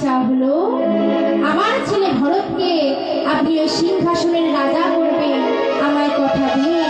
চা হলো আমার ছেলে ভরতকে আপনি ওই সিংহাসনের রাজা করবেন, আমায় কথা দিয়ে।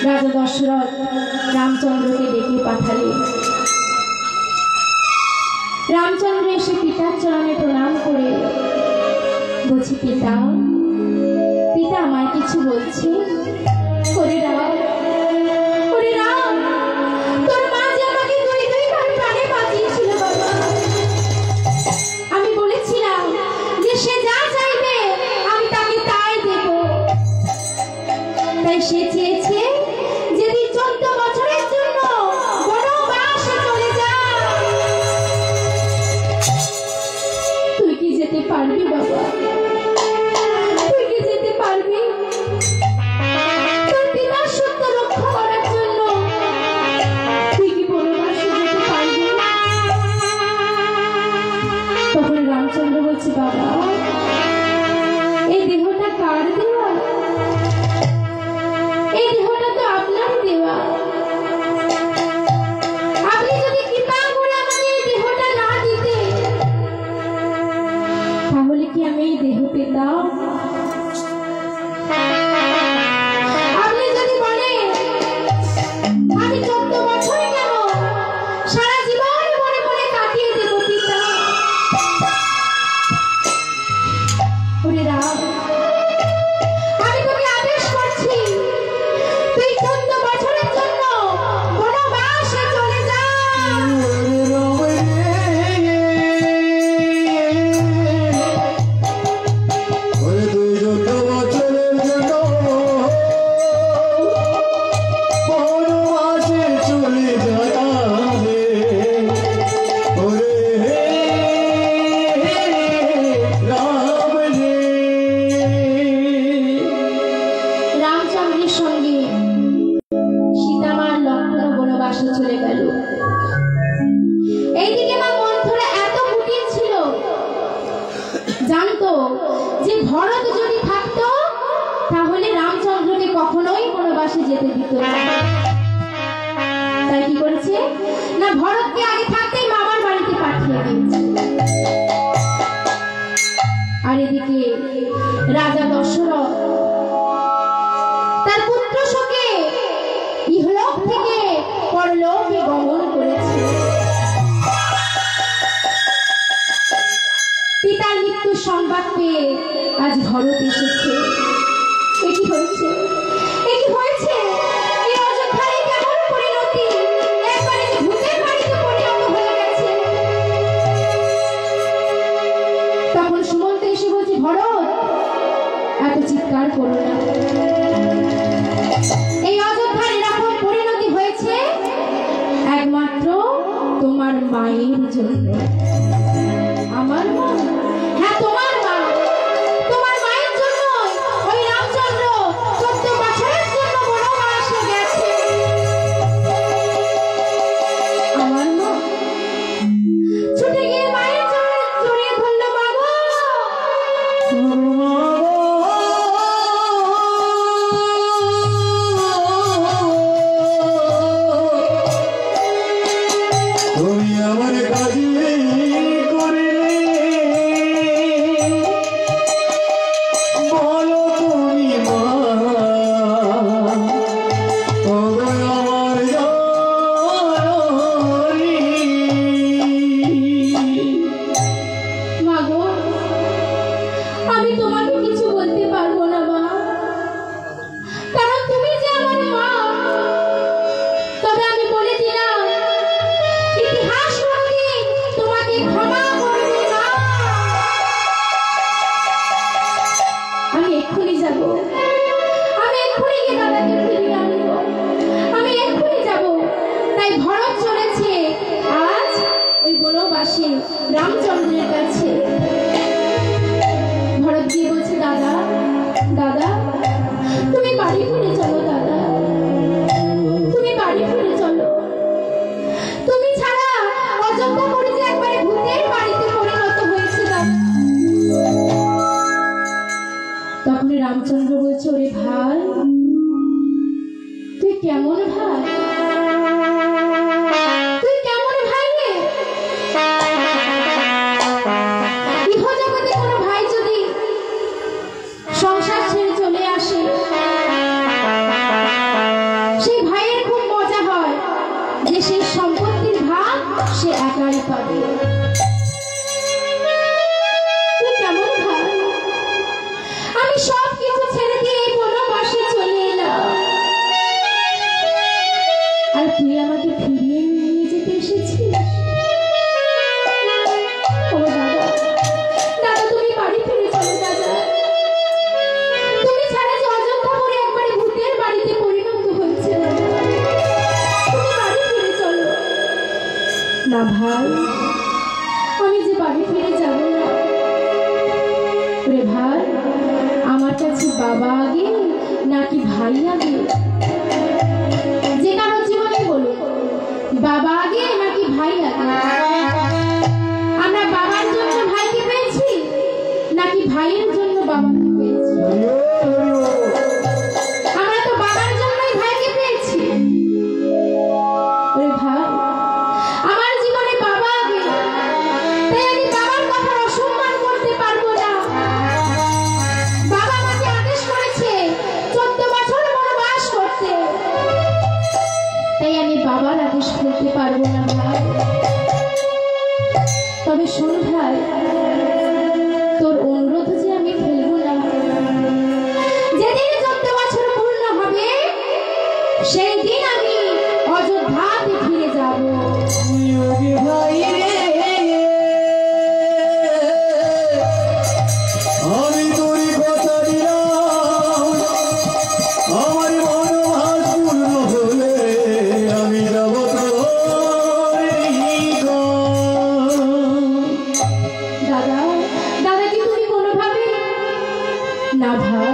রাজা দশরথ রামচন্দ্রকে ডেকে পাঠালেন। রামচন্দ্র এসে পিতার চরণে প্রণাম করে বলছি, পিতা পিতা আমায় কিছু বলছে। ওরে রাম, ওরে রাম, তোর মা যে আমাকে দুই দুই বলছি বাবা এই দেহটা কার দেওয়া? এই দেহটা তো আপনার দেওয়া। আপনি যদি কৃপা করে আমাকে এই দেহটা না দিতে তাহলে কি আমি এই দেহ পেতাম? আপনি যদি বলেন আমি 14 বছর কেন সারা জীবন মনে মনে কাটিয়ে দেব পিতা। ওরে রাম, আমি তোকে আদেশ করছি তুই 14 বছরের জন্য বনবাসে চলে যা। রামচন্দ্রের সঙ্গে সীতামার লক্ষ্মণ বনবাসে চলে গেল। এইদিকে মা মন্থরা এত কুটিল ছিল, জানতো যে ভরত যদি থাকতো তাহলে রামচন্দ্রকে কখনোই বনবাসে যেতে দিত না। তাই কি করেছে না, ভরতকে আগে থাকতেই মামার বাড়িতে পাঠিয়ে দিয়েছে। আর এদিকে রাজা দশরথ তার পুত্র শোকে ইহলোক থেকে পরলোকে গমন করেছে। পিতার মৃত্যুর সংবাদ পেয়ে আজ ভরত এসেছে। এ কি হয়েছে, এ কি হয়েছে? এই অযোধ্যায় কেমন পরিণতি, একবারে ভূতের বাড়িতে পরিণত হয়ে গেছে। তখন সুমন্ত এসে বলছে, ভরত এত চিৎকার করো না, এই অযোধ্যার এরকম পরিণতি হয়েছে একমাত্র তোমার মায়ের জন্য। আমার মা? হ্যাঁ তোমার মা। তোমার মায়ের জন্য ওই রামচন্দ্র 14 বছরের জন্য বনবাসে গেছে। আমার মা ছুটে গিয়ে মায়ের জন্য জড়িয়ে ধরল, মা গো তুমি আমার কাজে করিলে বলো তুমি মা, তবে আমার জননী। মা গো, আমি তোমাকে কিছু বলতে পারবো না মা, কারণ তুমি যে আমার মা। তবে আমি বলে দিলাম ইতিহাস কোনদিন তোমাকে ক্ষমা করবে না। আমি এক্ষুনি যাব, আমি এক্ষুনি গিয়ে দাদাকে ফিরিয়ে আনবো, আমি এক্ষুনি যাব। তাই ভরত চলেছে আজ ওই বনবাসে রামচন্দ্রের কাছে। ভরত গিয়ে বলছে, দাদা দাদা তুমি বাড়ি ফিরে চলো, দাদা তুমি বাড়ি ফিরে চলো। তুমি ছাড়া অযোধ্যা করে যে একবারে ভূতের বাড়িতে পরিণত হয়েছে দাদা। তখন রামচন্দ্র বলছে, ওরে ভাই তুই কেমন ভাই, তুই কেমন ভাই রে? ইহজগতে কোনো ভাই যদি সংসার ছেড়ে চলে আসে সেই ভাইয়ের খুব মজা হয় যে সেই সম্পত্তির ভাগ সে একাই পাবে। তুই কেমন ভাই? আমি সব কিছু ছেড়ে দিয়ে এই বনবাসে চলে এলাম, আর তুই আমাকে ফিরিয়ে নিয়ে যেতে এসেছিস। ও দাদা, দাদা তুমি বাড়ি ফিরে চলো, দাদা তুমি ছাড়া যে অযোধ্যাপুরে একবারে ভূতের বাড়িতে পরিণত হয়েছে, দাদা তুমি বাড়ি ফিরে চলো। না ভাই, আমি যে বাড়ি ফিরে যাব না। রে ভাই, আমার কাছে বাবা আগে নাকি ভাই আগে? যে কারো জীবনে বলুন, বাবা আগে নাকি ভাই আগে? আমরা বাবার জন্য ভাইকে পেয়েছি না ভাই। তবে শোন ভাই, তোর অনুরোধ যে আমি ফেলবো না। যেদিন 14 বছর পূর্ণ হবে সেই দিন আমি অযোধ্যাতে ফিরে যাব। ভাই আমি তোরই কথা দিলাম, আমার মনোভাব পূর্ণ হলে আমি যাব দাদা, দাদা কি তুমি কোনোভাবে না ভাই,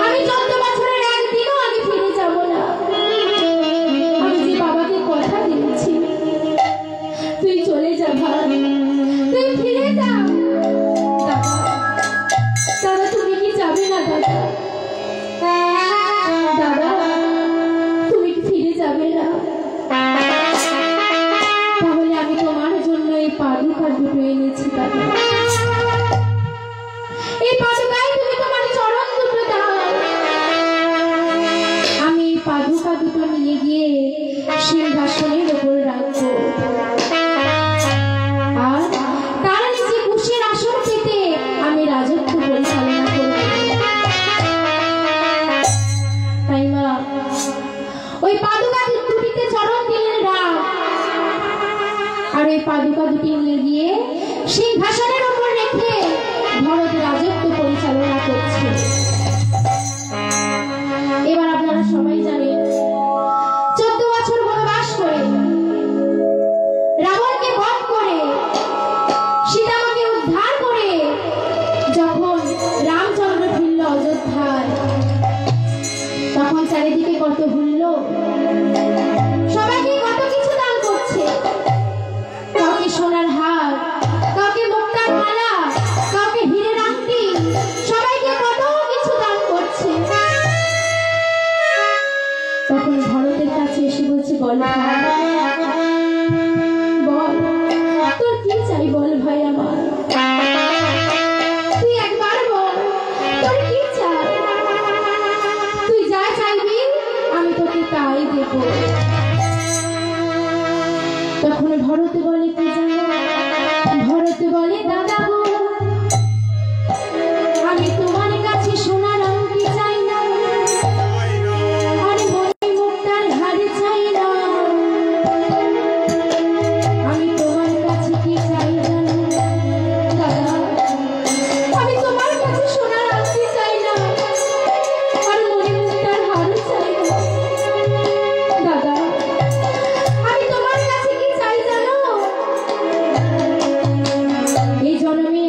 আমি 14 বছরের একদিনও আগে ফিরে যাব না। আমি যে বাবাকে কথা দিয়েছি, তুই চলে যা ভাই, তুই ফিরে যা। দাদা, দাদা তুমি কি যাবে না দাদা? দাদা তুমি কি ফিরে যাবে না? তাহলে আমি তোমার জন্য এই পাদুকা দুটো এনেছি দাদা। এই পাদুকায় তুমি তোমার চরণ দুটো দাও। আমি এই পাদুকা দুটো নিয়ে গিয়ে সিংহাসনের উপর রাখবো, আর তার নিচে কুশের আসন পেতে আমি রাজত্ব পরিচালনা করব। তাই মা, ওই পাদুকা দুটিতে চরণ দিলেন রাম, আর ওই পাদুকা দুটি নিয়ে গিয়ে সিংহাসনের উপর রেখে ভরত রাজত্ব পরিচালনা করছে। এবার আপনারা সবাই জানেন, 14 বছর বনবাস করে, রাবণকে বধ করে, সীতামাকে উদ্ধার করে যখন রামচন্দ্র ফিরল অযোধ্যায়, তখন চারিদিকে কত হুল্ল, সবাইকে কত কিছু দান করছে। কাউকে সোনার হার, কাউকে মুক্তার মালা, কাউকে হীরের আংটি, সবাইকে কত কিছু দান করছে। তখন ভরতের কাছে এসে বলছে, বল ভাই, বল তোর কি চাই, বল ভাই আমার, তুই একবার বল তোর কি চাই। তুই যা চাইবি আমি তোকে তাই দেব। তখন ভরত বলে, কি জানো? ভরত বলে, দাদা গো, আমি তোমার কাছে সোনার আংটি চাই না, আর মনে মুক্তার হাড়ি চাই না। আমি তোমার কাছে কি চাই জানো? দাদা, আমি তোমার কাছে সোনার আংটি চাই না, আর মনে মুক্তার হাড়ি চাই না। দাদা, আমি তোমার কাছে কি চাই জানো? এই জন্মে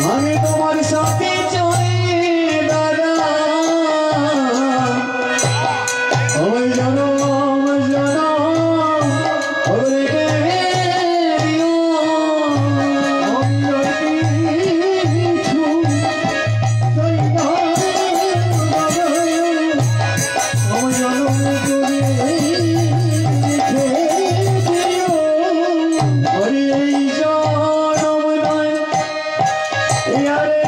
আমি তোমার সাথে চলে দাদা ওই জানো Yeah.